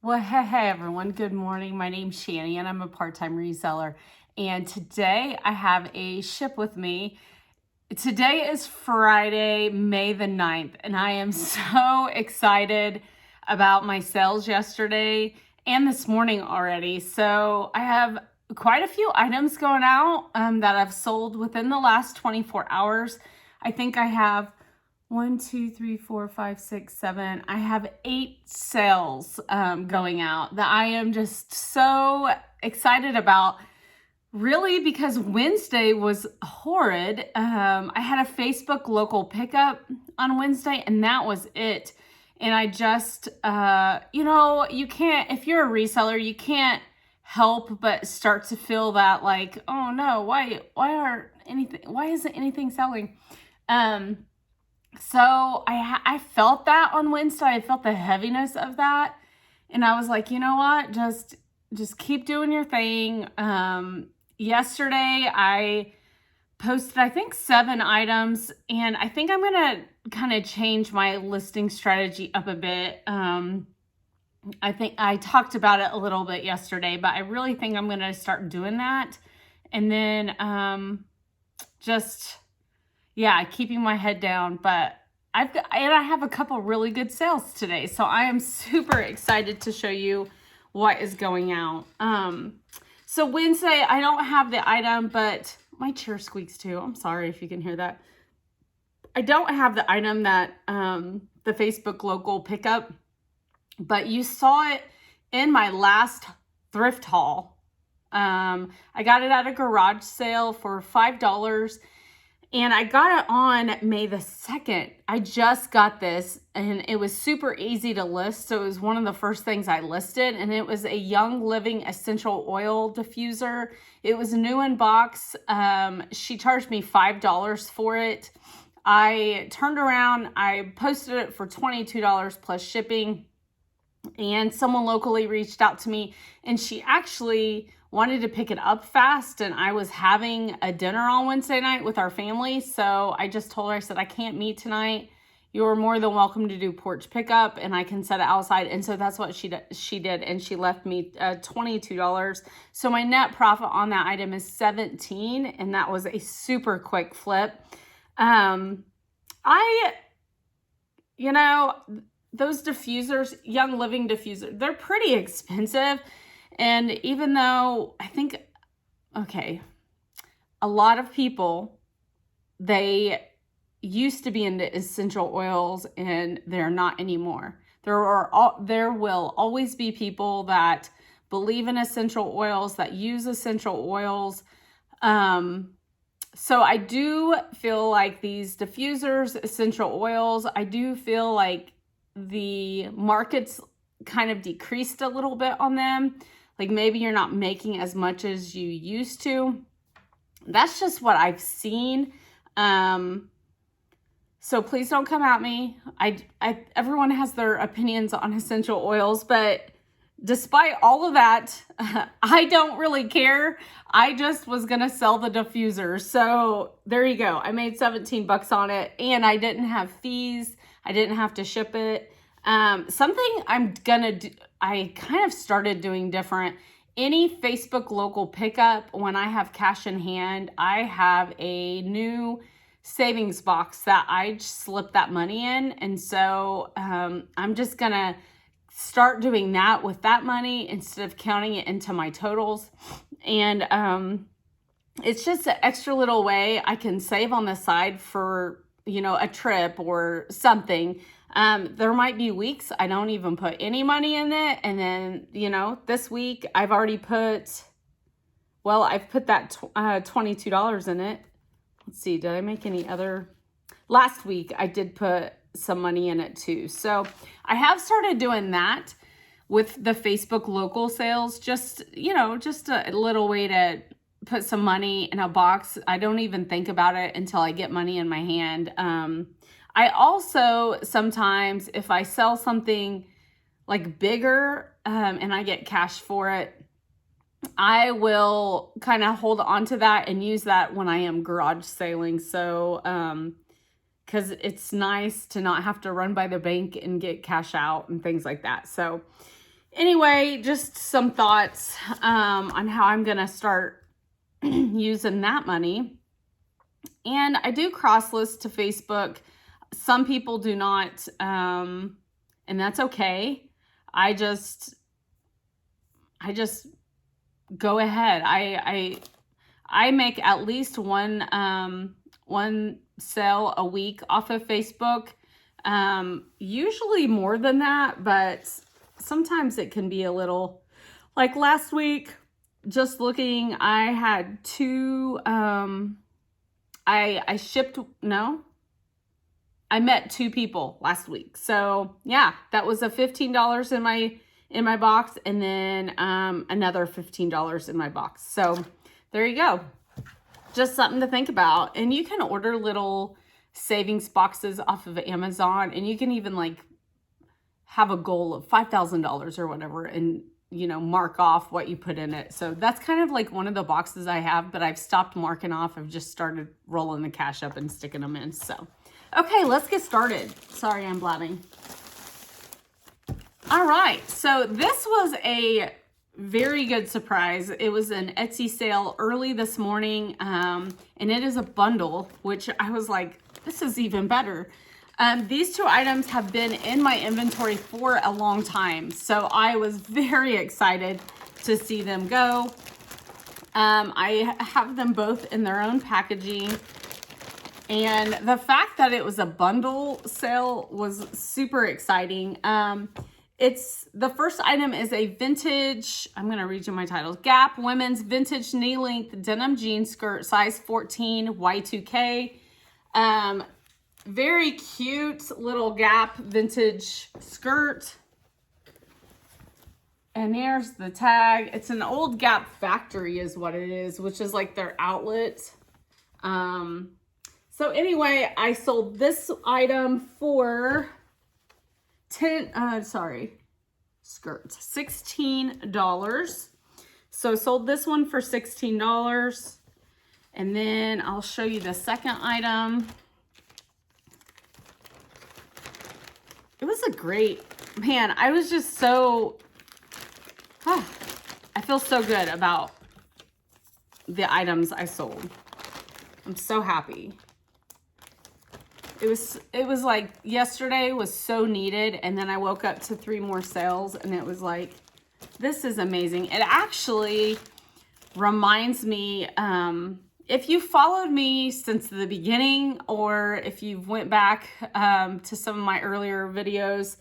Well, hey everyone. Good morning. My name's Shani and I'm a part-time reseller. And today I have a ship with me. Today is Friday, May the 9th, and I am so excited about my sales yesterday and this morning already. So I have quite a few items going out that I've sold within the last 24 hours. I think I have 1, 2, 3, 4, 5, 6, 7. I have 8 sales going out that I am just so excited about. Really, because Wednesday was horrid. I had a Facebook local pickup on Wednesday, and that was it. And I just, you can't, if you're a reseller, you can't help but start to feel that like, oh no, why isn't anything selling? So I felt that on Wednesday. I felt the heaviness of that, and I was like, you know what, just keep doing your thing. Yesterday I posted, I think, 7 items, and I think I'm gonna kind of change my listing strategy up a bit. I think I talked about it a little bit yesterday, but I really think I'm gonna start doing that, and then keeping my head down. But I have a couple really good sales today, so I am super excited to show you what is going out. So Wednesday, I don't have the item, but my chair squeaks too. I'm sorry if you can hear that. I don't have the item that the Facebook local pickup, but you saw it in my last thrift haul. I got it at a garage sale for $5. And I got it on May the 2nd. I just got this, and it was super easy to list. So it was one of the first things I listed, and it was a Young Living essential oil diffuser. It was new in box. She charged me $5 for it. I turned around, I posted it for $22 plus shipping, and someone locally reached out to me, and she actually wanted to pick it up fast, and I was having a dinner on Wednesday night with our family, so I just told her, I said, I can't meet tonight. You're more than welcome to do porch pickup, and I can set it outside. And so that's what she did, and she left me $22. So my net profit on that item is $17, and that was a super quick flip. Those diffusers, Young Living diffuser, they're pretty expensive. And even though a lot of people, they used to be into essential oils and they're not anymore. There will always be people that believe in essential oils, that use essential oils. So I do feel like these diffusers, essential oils, I do feel like the market's kind of decreased a little bit on them. Like maybe you're not making as much as you used to. That's just what I've seen. So please don't come at me. Everyone has their opinions on essential oils, but despite all of that, I don't really care. I just was going to sell the diffuser. So there you go. I made 17 bucks on it, and I didn't have fees. I didn't have to ship it. Something I kind of started doing different. Any Facebook local pickup, when I have cash in hand, I have a new savings box that I slip that money in. And so I'm just going to start doing that with that money instead of counting it into my totals. And it's just an extra little way I can save on the side for, a trip or something. There might be weeks I don't even put any money in it. And then, this week I've put that $22 in it. Let's see, did I make any other? Last week I did put some money in it too. So I have started doing that with the Facebook local sales, just a little way to put some money in a box. I don't even think about it until I get money in my hand. I also sometimes, if I sell something like bigger and I get cash for it, I will kind of hold on to that and use that when I am garage sailing. So, because it's nice to not have to run by the bank and get cash out and things like that. So Anyway, just some thoughts on how I'm going to start using that money. And I do cross list to Facebook. Some people do not, and that's okay. I just go ahead. I make at least one sale a week off of Facebook. Usually more than that, but sometimes it can be a little, like last week, just looking, I had two, I met two people last week. So yeah, that was a $15 in my box, and then another $15 in my box. So there you go. Just something to think about. And you can order little savings boxes off of Amazon, and you can even like have a goal of $5,000 or whatever, and mark off what you put in it. So that's kind of like one of the boxes I have, but I've stopped marking off. I've just started rolling the cash up and sticking them in. So, okay, let's get started. Sorry, I'm blabbing. All right, so this was a very good surprise. It was an Etsy sale early this morning, and it is a bundle, which I was like, this is even better. These two items have been in my inventory for a long time, so I was very excited to see them go. I have them both in their own packaging, and the fact that it was a bundle sale was super exciting. The first item is a vintage, I'm going to read you my titles, Gap women's vintage knee-length denim jean skirt, size 14, Y2K. Very cute little Gap vintage skirt. And there's the tag. It's an old Gap factory is what it is, which is like their outlet. So anyway, I sold this item for $16. So sold this one for $16. And then I'll show you the second item. It was a great, man, I was just so, I feel so good about the items I sold. I'm so happy. It was like yesterday was so needed, and then I woke up to 3 more sales, and it was like, this is amazing. It actually reminds me, if you followed me since the beginning, or if you've went back to some of my earlier videos,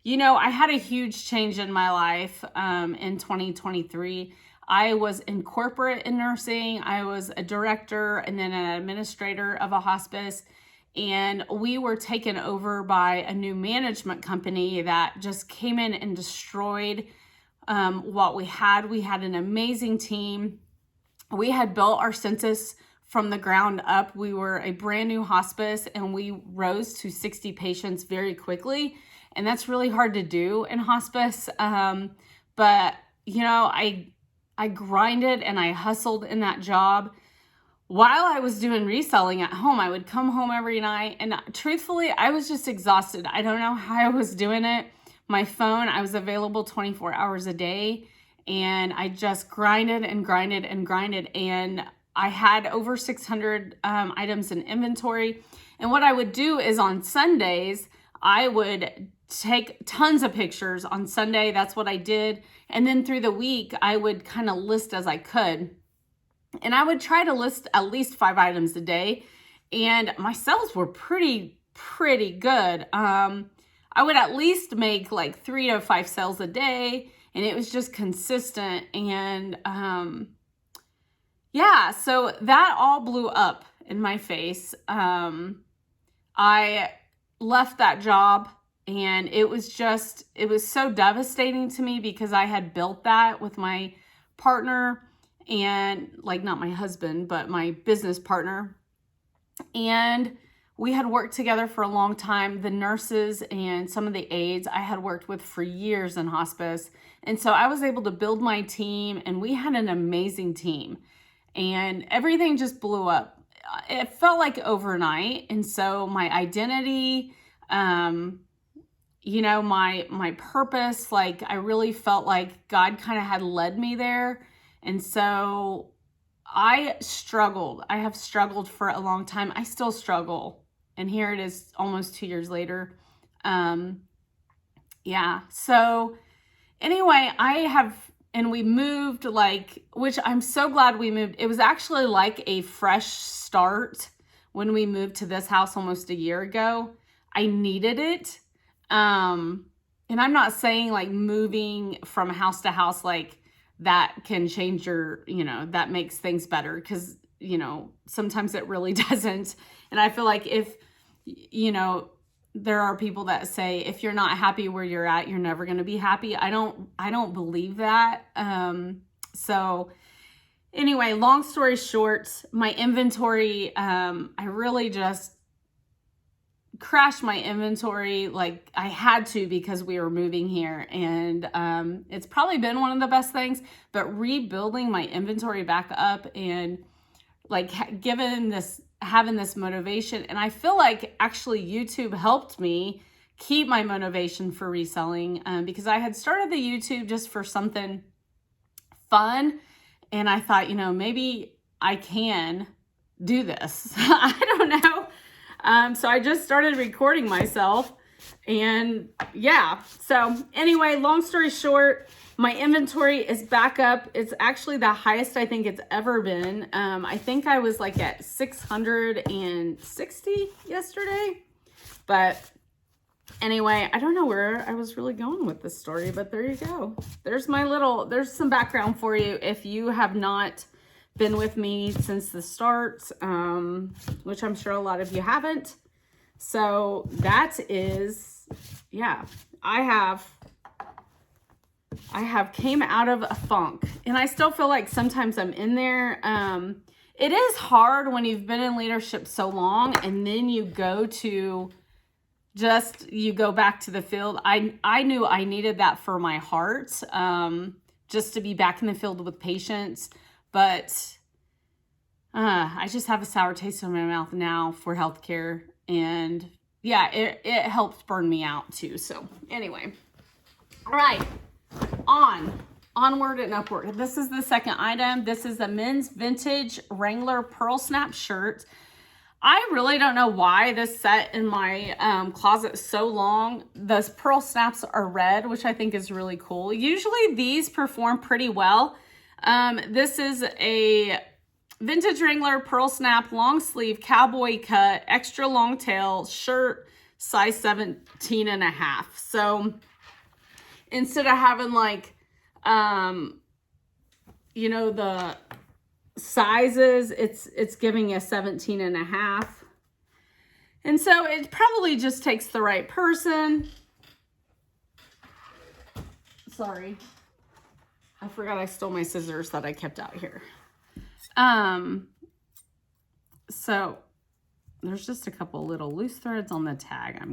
I had a huge change in my life in 2023. I was in corporate in nursing. I was a director and then an administrator of a hospice. And we were taken over by a new management company that just came in and destroyed what we had. We had an amazing team. We had built our census from the ground up. We were a brand new hospice, and we rose to 60 patients very quickly. And that's really hard to do in hospice. But, I grinded and I hustled in that job. While I was doing reselling at home, I would come home every night, and truthfully, I was just exhausted. I don't know how I was doing it. My phone, I was available 24 hours a day, and I just grinded and grinded and grinded, and I had over 600 items in inventory. And what I would do is on Sundays, I would take tons of pictures on Sunday. That's what I did. And then through the week, I would kind of list as I could. And I would try to list at least 5 items a day. And my sales were pretty good. I would at least make like 3 to 5 sales a day. And it was just consistent. And yeah, so that all blew up in my face. I left that job, and it was so devastating to me because I had built that with my partner, and like not my husband, but my business partner. And we had worked together for a long time. The nurses and some of the aides I had worked with for years in hospice. And so I was able to build my team, and we had an amazing team, and everything just blew up. It felt like overnight. And so my identity, you know, my purpose. Like, I really felt like God kind of had led me there. And so I struggled. I have struggled for a long time. I still struggle. And here it is almost 2 years later. Yeah. So anyway, and we moved, like, which I'm so glad we moved. It was actually like a fresh start when we moved to this house almost a year ago. I needed it. And I'm not saying like moving from house to house, like that can change your, you know, that makes things better, because, you know, sometimes it really doesn't. And I feel like if, you know, there are people that say, if you're not happy where you're at, you're never going to be happy. I don't believe that. So anyway, long story short, my inventory, I really just crashed my inventory. Like, I had to, because we were moving here, and it's probably been one of the best things. But rebuilding my inventory back up, and like having this motivation, and I feel like actually YouTube helped me keep my motivation for reselling, because I had started the YouTube just for something fun, and I thought, you know, maybe I can do this. I don't know. So I just started recording myself, and yeah. So anyway, long story short, my inventory is back up. It's actually the highest I think it's ever been. I think I was like at 660 yesterday. But anyway, I don't know where I was really going with this story, but there you go. There's some background for you if you have not been with me since the start, which I'm sure a lot of you haven't. So that is, yeah, I have came out of a funk, and I still feel like sometimes I'm in there. It is hard when you've been in leadership so long, and then you go back to the field. I knew I needed that for my heart, just to be back in the field with patients. But I just have a sour taste in my mouth now for healthcare, and yeah, it helps burn me out too. So anyway, all right. Onward and upward. This is the second item. This is a men's vintage Wrangler pearl snap shirt. I really don't know why this sat in my closet so long. The pearl snaps are red, which I think is really cool. Usually these perform pretty well. This is a vintage Wrangler pearl snap long sleeve cowboy cut extra long tail shirt, size 17.5. So instead of having like, you know, the sizes, it's giving a 17.5. And so it probably just takes the right person. Sorry. I forgot I stole my scissors that I kept out here. So there's just a couple little loose threads on the tag.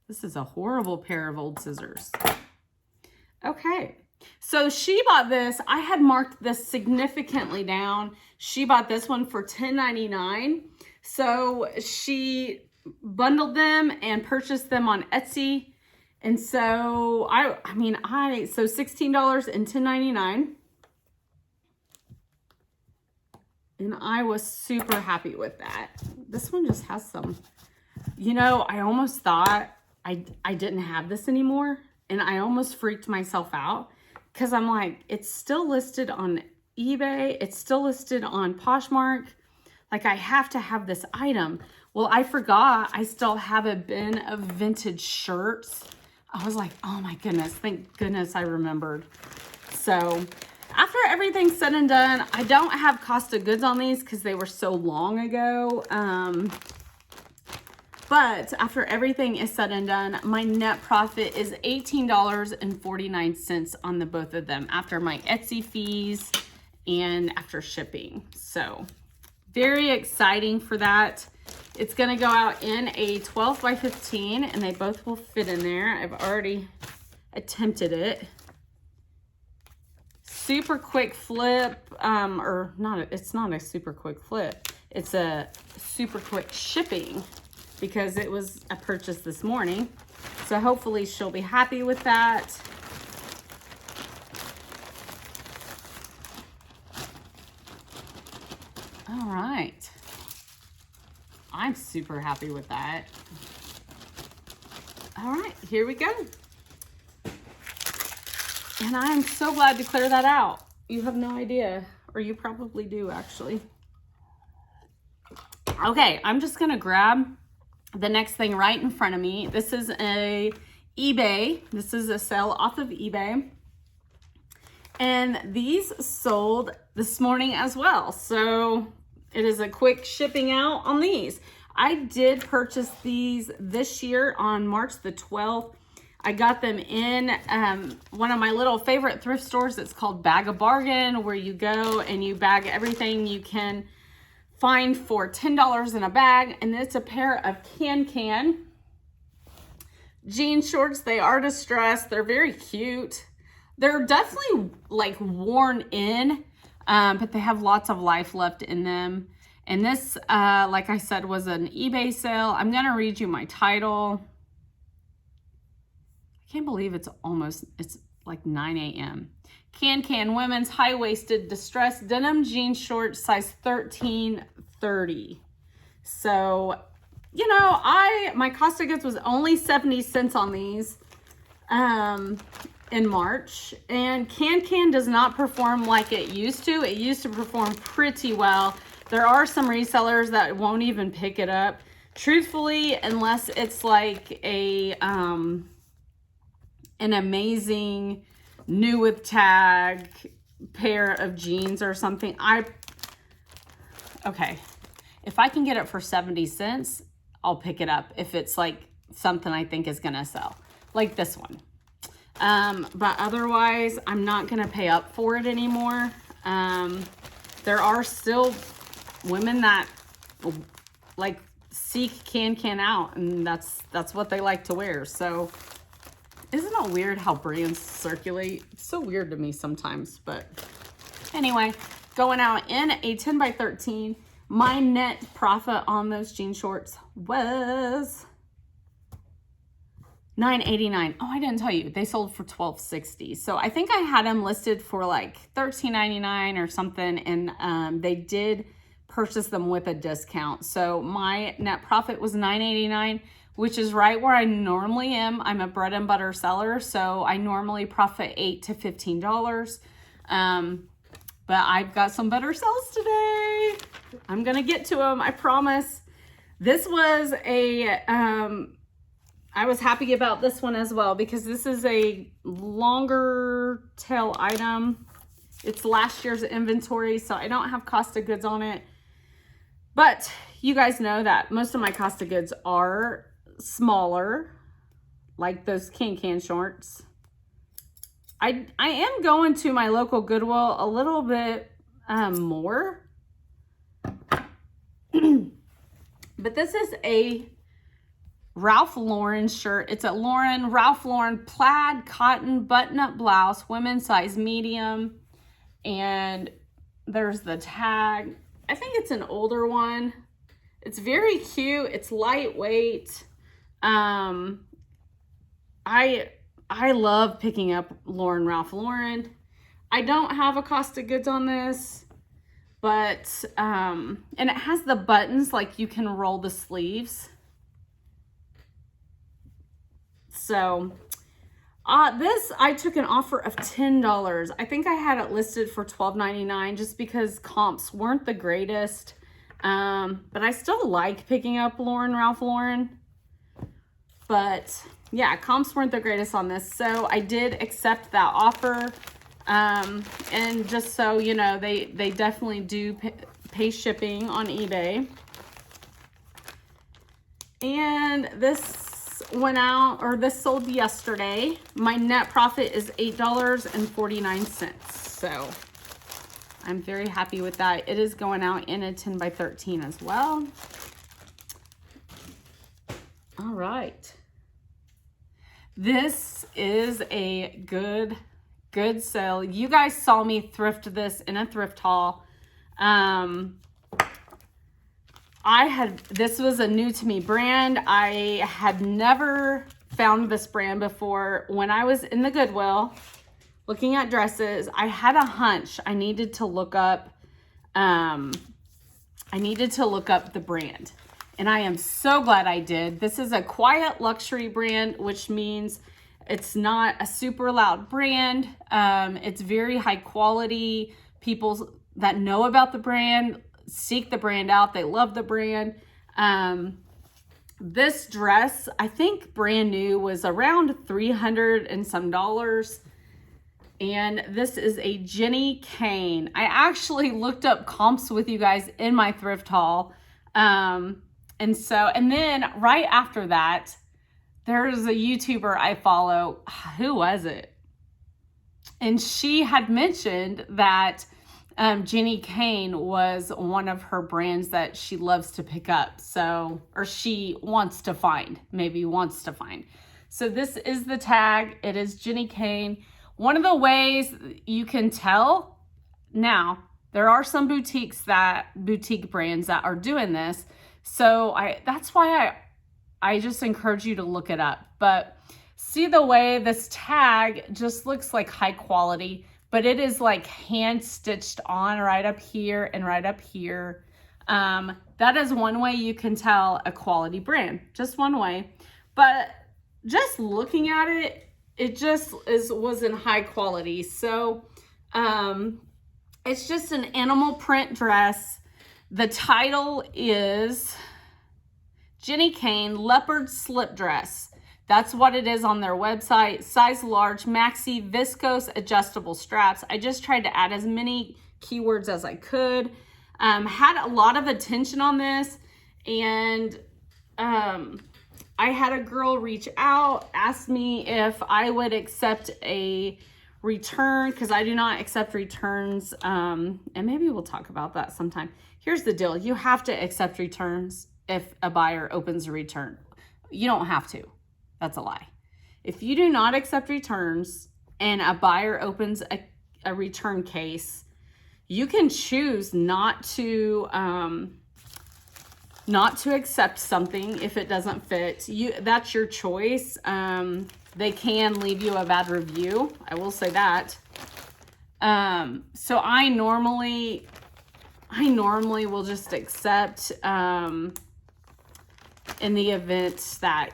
This is a horrible pair of old scissors. Okay. So she bought this. I had marked this significantly down. She bought this one for $10.99. So she bundled them and purchased them on Etsy. And so so $16 and $10.99. And I was super happy with that. This one just has some, you know, I almost thought I didn't have this anymore. And I almost freaked myself out, because I'm like, it's still listed on eBay. It's still listed on Poshmark. Like, I have to have this item. Well, I forgot I still have a bin of vintage shirts. I was like, oh my goodness, thank goodness I remembered. So after everything's said and done, I don't have cost of goods on these because they were so long ago. But after everything is said and done, my net profit is $18.49 on the both of them after my Etsy fees and after shipping. So very exciting for that. It's going to go out in a 12 by 15 and they both will fit in there. I've already attempted it. Super quick flip, it's not a super quick flip. It's a super quick shipping, because it was a purchase this morning. So hopefully she'll be happy with that. All right. I'm super happy with that. All right, here we go. And I'm so glad to clear that out. You have no idea, or you probably do actually. Okay, I'm just gonna grab the next thing right in front of me. This is a eBay. This is a sale off of eBay. And these sold this morning as well. So it is a quick shipping out on these. I did purchase these this year on March the 12th. I got them in one of my little favorite thrift stores. It's called Bag a Bargain, where you go and you bag everything you can find for $10 in a bag. And it's a pair of Kane jean shorts. They are distressed. They're very cute. They're definitely like worn in, but they have lots of life left in them. And this, like I said, was an eBay sale. I'm going to read you my title. I can't believe it's like 9 a.m. Can women's high-waisted distressed denim jean shorts, size 13-30. So, you know, my cost of goods was only 70 cents on these in March. And Can does not perform like it used to. It used to perform pretty well. There are some resellers that won't even pick it up. Truthfully, unless it's like a an amazing new with tag pair of jeans or something. Okay, if I can get it for 70 cents, I'll pick it up if it's like something I think is gonna sell, like this one. But otherwise, I'm not gonna pay up for it anymore. There are still women that like seek Can out, and that's what they like to wear. So isn't it weird how brands circulate? It's so weird to me sometimes, but anyway, going out in a 10 by 13. My net profit on those jean shorts was $9.89. Oh, I didn't tell you. They sold for $12.60. So I think I had them listed for like $13.99 or something, and they did purchase them with a discount. So my net profit was $9.89, which is right where I normally am. I'm a bread and butter seller, so I normally profit $8 to $15. But I've got some better sales today. I'm gonna get to them, I promise. This was I was happy about this one as well, because this is a longer tail item. It's last year's inventory, so I don't have cost of goods on it. But you guys know that most of my cost of goods are smaller, like those Can shorts. I am going to my local Goodwill a little bit more. But this is a Ralph Lauren shirt. It's a Ralph Lauren plaid cotton button-up blouse, women's size medium. And there's the tag. I think it's an older one. It's very cute. It's lightweight. I love picking up Ralph Lauren. I don't have a cost of goods on this, but, and it has the buttons, like you can roll the sleeves. So, this, I took an offer of $10. I think I had it listed for $12.99 just because comps weren't the greatest. But I still like picking up Ralph Lauren. But yeah, comps weren't the greatest on this. So I did accept that offer. And just so you know, they definitely do pay shipping on eBay. And this went out, or this sold yesterday. My net profit is $8.49. So I'm very happy with that. It is going out in a 10 by 13 as well. All right. This is a good sale. You guys saw me thrift this in a thrift haul. This was a new to me brand. I had never found this brand before. When I was in the Goodwill looking at dresses, I had a hunch I needed to look up the brand, and I am so glad I did. This is a quiet luxury brand, which means it's not a super loud brand. It's very high quality. People that know about the brand seek the brand out. They love the brand. This dress, I think brand new, was around $300 and some dollars. And this is a Jenny Kane. I actually looked up comps with you guys in my thrift haul. And then right after that, there's a YouTuber I follow. Who was it? And she had mentioned that Jenny Kane was one of her brands that she loves to pick up. So, or she wants to find, maybe wants to find. So this is the tag. It is Jenny Kane. One of the ways you can tell, now, there are some boutique brands that are doing this. So that's why I just encourage you to look it up. But see the way this tag just looks like high quality, but it is like hand stitched on right up here and right up here. That is one way you can tell a quality brand, just one way. But just looking at it, it just was in high quality. So it's just an animal print dress. The title is Jenny Kane Leopard Slip Dress. That's what it is on their website. Size large, maxi, viscose, adjustable straps. I just tried to add as many keywords as I could. Had a lot of attention on this, and I had a girl reach out, ask me if I would accept a return, because I do not accept returns, and maybe we'll talk about that sometime. Here's the deal. You have to accept returns if a buyer opens a return. You don't have to. That's a lie. If you do not accept returns and a buyer opens a return case, you can choose not to accept something if it doesn't fit. That's your choice. They can leave you a bad review. I will say that. So I normally will just accept in the event that,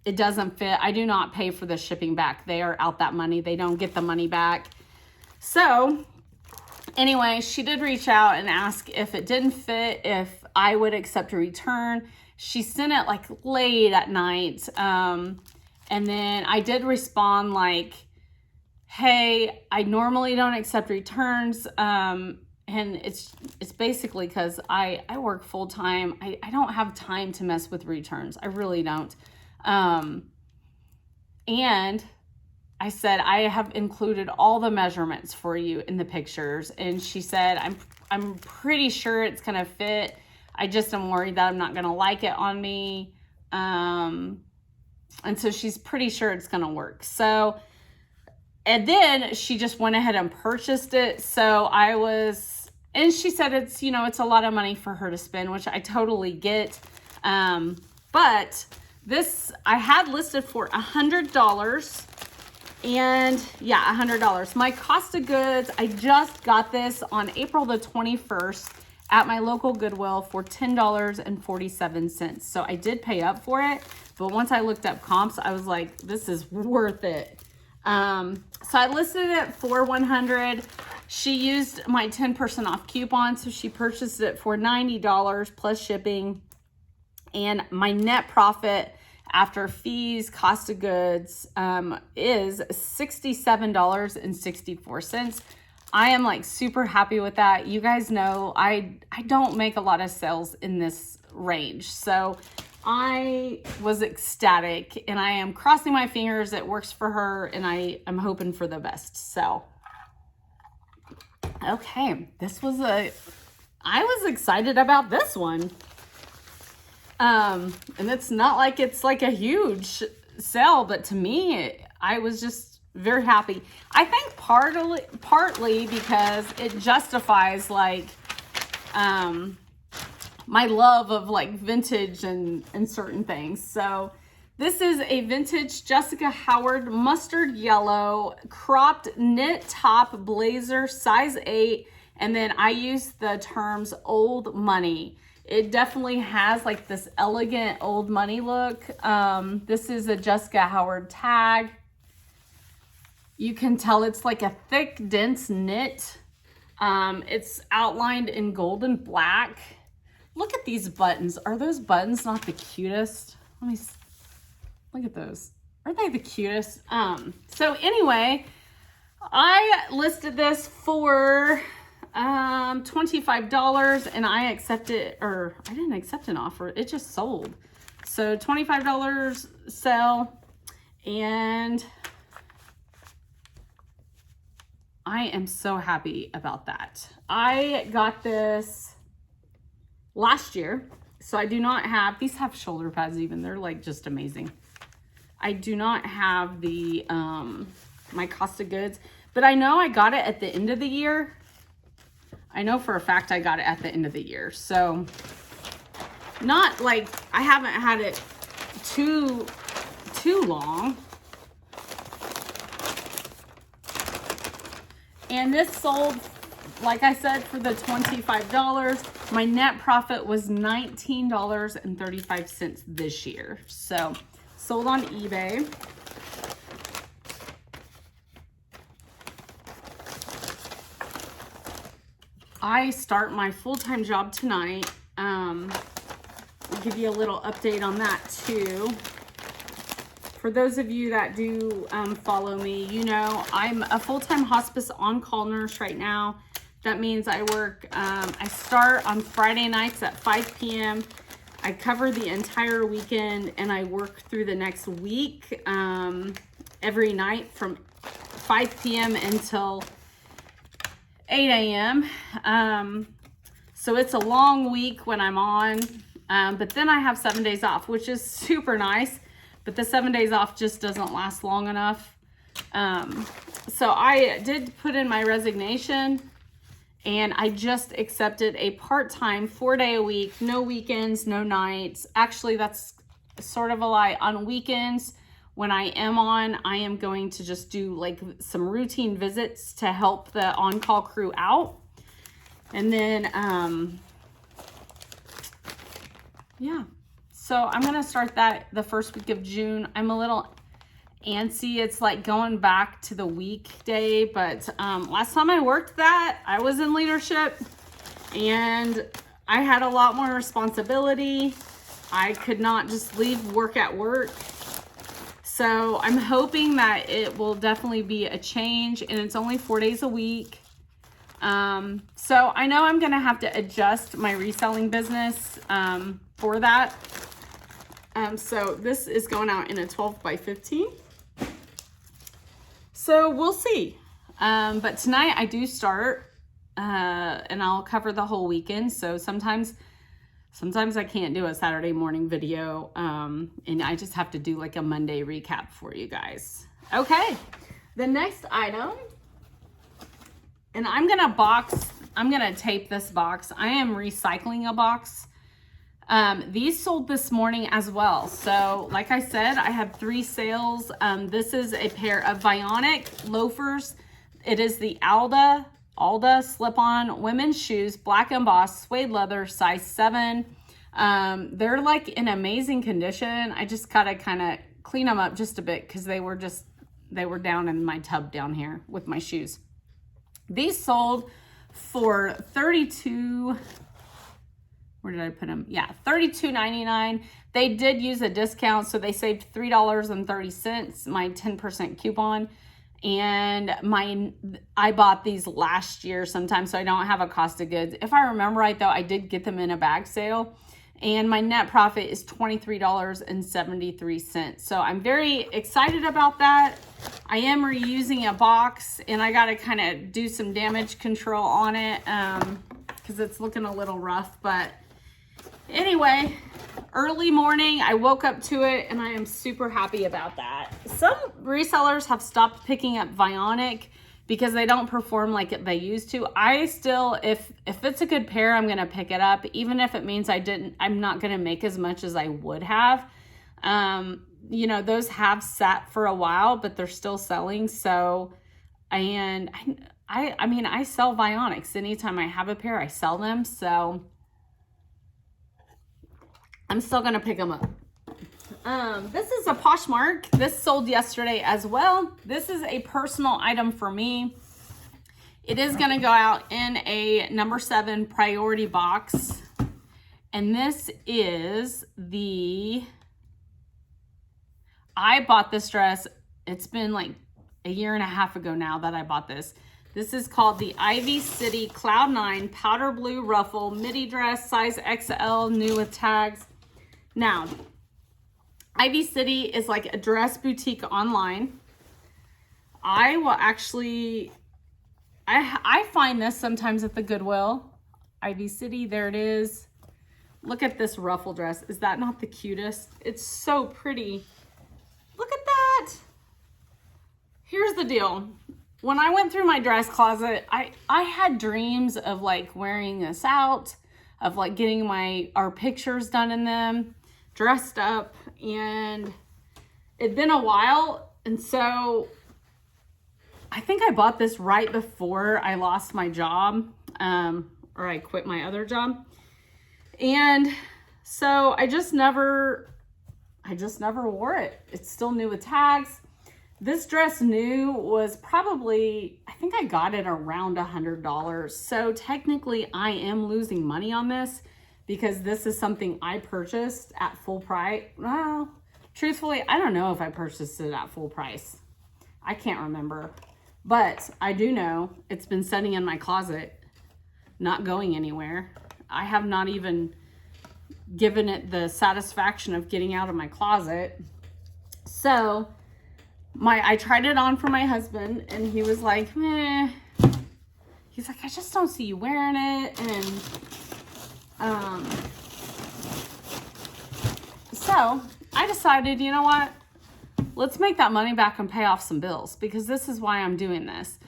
it doesn't fit. I do not pay for the shipping back. They are out that money. They don't get the money back. So anyway, she did reach out and ask if it didn't fit, if I would accept a return. She sent it like late at night. And then I did respond like, hey, I normally don't accept returns. And it's basically because I work full time. I don't have time to mess with returns. I really don't. And I said, I have included all the measurements for you in the pictures. And she said, I'm pretty sure it's going to fit. I just am worried that I'm not going to like it on me. And so she's pretty sure it's going to work. So, and then she just went ahead and purchased it. So and she said it's, it's a lot of money for her to spend, which I totally get. But this I had listed for $100. And yeah, $100. My cost of goods, I just got this on April the 21st at my local Goodwill for $10.47. So I did pay up for it, but once I looked up comps, I was like, this is worth it. So I listed it for $100. She used my 10% off coupon, so she purchased it for $90 plus shipping. And my net profit after fees, cost of goods, is $67.64. I am like super happy with that. You guys know I don't make a lot of sales in this range. So I was ecstatic, and I am crossing my fingers it works for her, and I am hoping for the best. So, okay, I was excited about this one. And it's not like it's like a huge sale, but to me, I was just very happy. I think partly because it justifies like, my love of like vintage and certain things. So This is a vintage Jessica Howard mustard yellow cropped knit top blazer, size 8. And then I use the terms old money. It definitely has like this elegant old money look. This is a Jessica Howard tag. You can tell it's like a thick, dense knit. It's outlined in gold and black. Look at these buttons. Are those buttons not the cutest? Let me look at those. Aren't they the cutest? So anyway, I listed this for $25 and I accepted, or I didn't accept an offer. It just sold. So $25 sell, and I am so happy about that. I got this last year, so I do not have, these have shoulder pads even. They're like just amazing. I do not have the, my cost of goods, but I know I got it at the end of the year. I know for a fact I got it at the end of the year. So not like, I haven't had it too long. And this sold, like I said, for the $25. My net profit was $19.35 this year. So sold on eBay. I start my full-time job tonight. I'll give you a little update on that too. For those of you that do follow me, you know I'm a full-time hospice on-call nurse right now. That means I work, I start on Friday nights at 5 p.m. I cover the entire weekend, and I work through the next week every night from 5 p.m. until 8 a.m. So it's a long week when I'm on, but then I have 7 days off, which is super nice, but the 7 days off just doesn't last long enough. So I did put in my resignation, and I just accepted a part-time 4-day-a-week, no weekends, no nights. Actually, that's sort of a lie. On weekends, when I am on, I am going to just do like some routine visits to help the on-call crew out. And then, yeah. So I'm going to start that the first week of June. I'm a little antsy. It's like going back to the weekday, but last time I worked that, I was in leadership and I had a lot more responsibility. I could not just leave work at work. So I'm hoping that it will definitely be a change, and it's only 4 days a week. So I know I'm going to have to adjust my reselling business for that. So this is going out in a 12 by 15. So we'll see. But tonight I do start, and I'll cover the whole weekend. So sometimes I can't do a Saturday morning video, and I just have to do like a Monday recap for you guys. Okay, the next item, and I'm gonna tape this box. I am recycling a box. These sold this morning as well. So like I said, I have 3 sales. This is a pair of Vionic loafers. It is the Alda slip-on women's shoes, black embossed suede leather, size 7. They're like in amazing condition. I just gotta kind of clean them up just a bit because they were down in my tub down here with my shoes. These sold for $32. Where did I put them? Yeah, $32.99. They did use a discount, so they saved $3.30, my 10% coupon. And I bought these last year sometime, so I don't have a cost of goods. If I remember right, though, I did get them in a bag sale, and my net profit is $23.73. So I'm very excited about that. I am reusing a box, and I got to kind of do some damage control on it because it's looking a little rough. But anyway, early morning, I woke up to it, and I am super happy about that. Some resellers have stopped picking up Vionic because they don't perform like they used to. I still, if it's a good pair, I'm gonna pick it up, even if it means I'm not gonna make as much as I would have. you know, those have sat for a while, but they're still selling. So, and I mean, I sell Vionics. Anytime I have a pair, I sell them. So I'm still going to pick them up. This is a Poshmark. This sold yesterday as well. This is a personal item for me. It is going to go out in a number 7 priority box. And this is I bought this dress. It's been like a year and a half ago now that I bought this. This is called the Ivy City Cloud 9 Powder Blue Ruffle Midi Dress, size XL, new with tags. Now, Ivy City is like a dress boutique online. I will actually, I find this sometimes at the Goodwill. Ivy City, there it is. Look at this ruffle dress. Is that not the cutest? It's so pretty. Look at that. Here's the deal. When I went through my dress closet, I had dreams of like wearing this out, of like getting our pictures done in them, dressed up, and it'd been a while. And so I think I bought this right before I lost my job, or I quit my other job. And so I just never wore it. It's still new with tags. This dress new was probably, I think I got it around $100. So technically I am losing money on this because this is something I purchased at full price. Well, truthfully, I don't know if I purchased it at full price. I can't remember, but I do know it's been sitting in my closet, not going anywhere. I have not even given it the satisfaction of getting out of my closet. So I tried it on for my husband and he was like, meh. He's like, I just don't see you wearing it. And so I decided, you know what? Let's make that money back and pay off some bills, because this is why I'm doing this.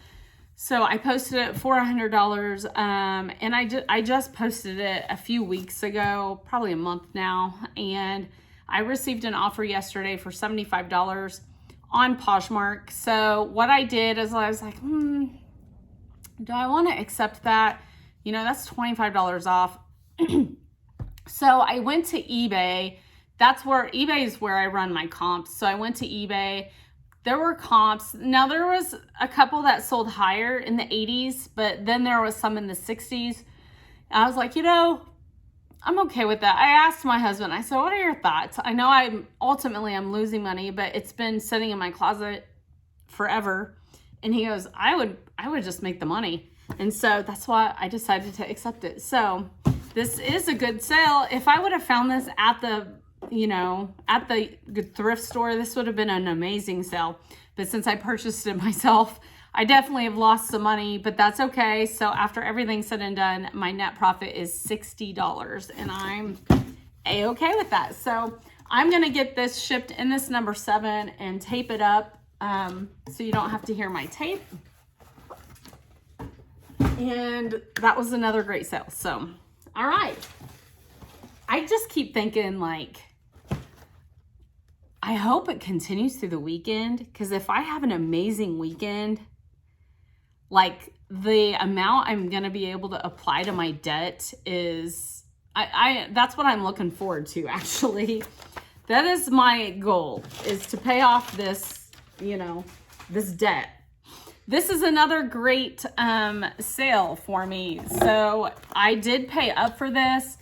So I posted it for $100, and I just posted it a few weeks ago, probably a month now, and I received an offer yesterday for $75 on Poshmark. So what I did is I was like, do I want to accept that? You know, that's $25 off. So I went to eBay. eBay is where I run my comps. So I went to eBay. There were comps. Now there was a couple that sold higher in the 80s, but then there was some in the 60s. And I was like, you know, I'm okay with that. I asked my husband, I said, what are your thoughts? I know I'm losing money, but it's been sitting in my closet forever. And he goes, I would just make the money. And so that's why I decided to accept it. So this is a good sale. If I would have found this at the thrift store, this would have been an amazing sale. But since I purchased it myself, I definitely have lost some money, but that's okay. So after everything's said and done, my net profit is $60, and I'm a-okay with that. So I'm going to get this shipped in this number 7 and tape it up, so you don't have to hear my tape. And that was another great sale. So, all right. I just keep thinking, like, I hope it continues through the weekend, because if I have an amazing weekend, like, the amount I'm going to be able to apply to my debt is, that's what I'm looking forward to, actually. That is my goal, is to pay off this, this debt. This is another great sale for me. So I did pay up for this.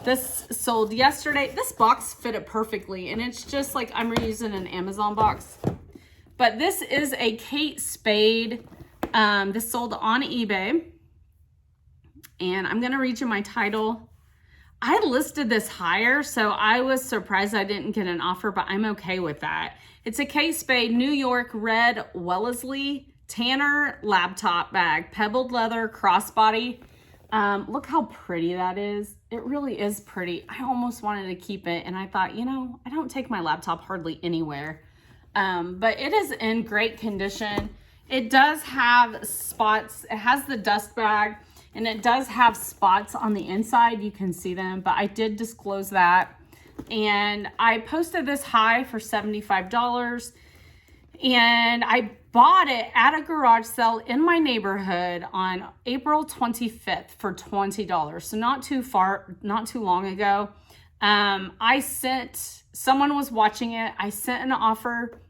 This sold yesterday. This box fit it perfectly, and it's just like I'm reusing an Amazon box. But this is a Kate Spade. This sold on eBay, and I'm gonna read you my title. I listed this higher, so I was surprised I didn't get an offer, but I'm okay with that. It's a Kate Spade New York red Wellesley Tanner laptop bag, pebbled leather crossbody. Look how pretty that is. It really is pretty. I almost wanted to keep it, and I thought, I don't take my laptop hardly anywhere. But it is in great condition. It does have spots. It has the dust bag, and it does have spots on the inside. You can see them, but I did disclose that. and I posted this high for $75, and I bought it at a garage sale in my neighborhood on April 25th for $20. So not too long ago. Someone was watching it. I sent an offer.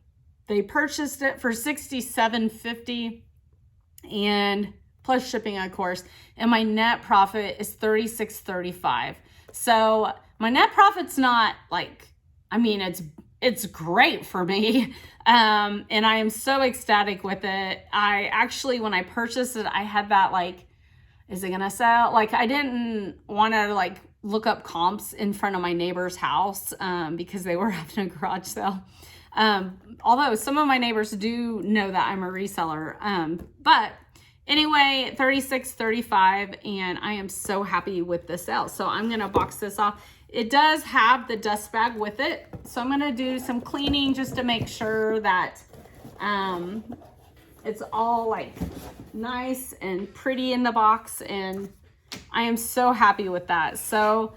They purchased it for $67.50 and plus shipping, of course. And my net profit is $36.35. So my net profit's not like, I mean, it's great for me. And I am so ecstatic with it. I actually, when I purchased it, I had that like, is it gonna sell? Like, I didn't want to like look up comps in front of my neighbor's house because they were having a garage sale. Although some of my neighbors do know that I'm a reseller. But anyway, $36.35, and I am so happy with the sale. So I'm gonna box this off. It does have the dust bag with it. So I'm gonna do some cleaning just to make sure that it's all like nice and pretty in the box, and I am so happy with that. So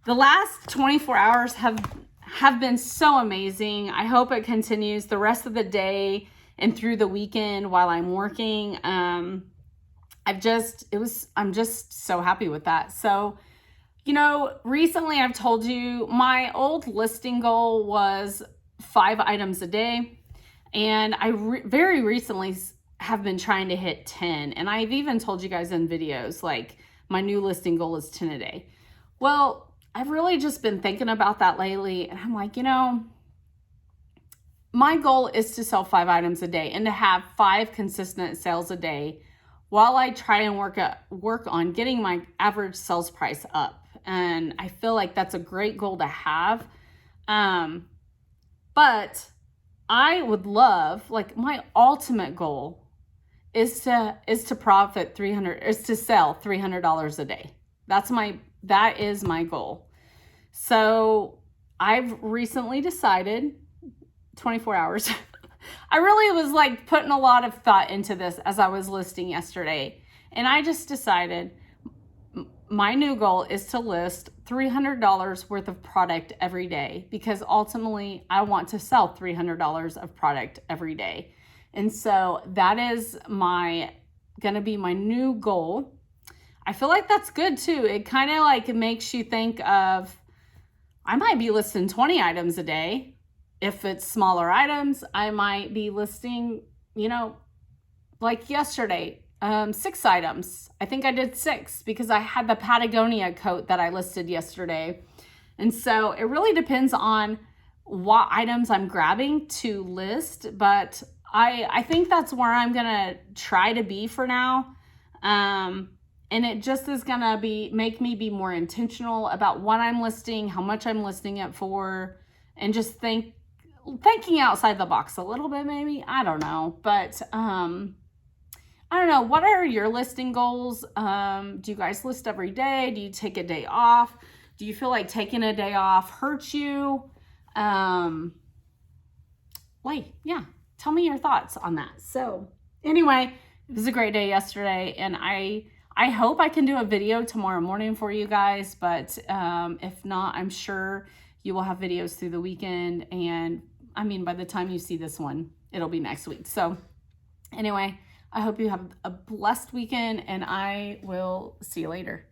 the last 24 hours have been so amazing. I hope it continues the rest of the day and through the weekend while I'm working. I'm just so happy with that. So, you know, recently I've told you my old listing goal was 5 items a day. And I very recently have been trying to hit 10. And I've even told you guys in videos, like my new listing goal is 10 a day. Well, I've really just been thinking about that lately. And I'm like, you know, my goal is to sell 5 items a day and to have 5 consistent sales a day while I try and work on getting my average sales price up. And I feel like that's a great goal to have. But I would love, like, my ultimate goal is to profit to sell $300 a day. That is my goal. So I've recently decided 24 hours. I really was like putting a lot of thought into this as I was listing yesterday. And I just decided my new goal is to list $300 worth of product every day, because ultimately I want to sell $300 of product every day. And so that is gonna be my new goal. I feel like that's good too. It kind of like makes you think of, I might be listing 20 items a day. If it's smaller items, I might be listing, you know, like yesterday, 6 items. I think I did 6 because I had the Patagonia coat that I listed yesterday. And so it really depends on what items I'm grabbing to list, but I think that's where I'm gonna try to be for now. And it just is gonna make me be more intentional about what I'm listing, how much I'm listing it for, and just thinking outside the box a little bit, maybe. I don't know. But I don't know. What are your listing goals? Do you guys list every day? Do you take a day off? Do you feel like taking a day off hurts you? Yeah, tell me your thoughts on that. So anyway, it was a great day yesterday, and I hope I can do a video tomorrow morning for you guys, but if not, I'm sure you will have videos through the weekend, and I mean, by the time you see this one, it'll be next week. So anyway, I hope you have a blessed weekend, and I will see you later.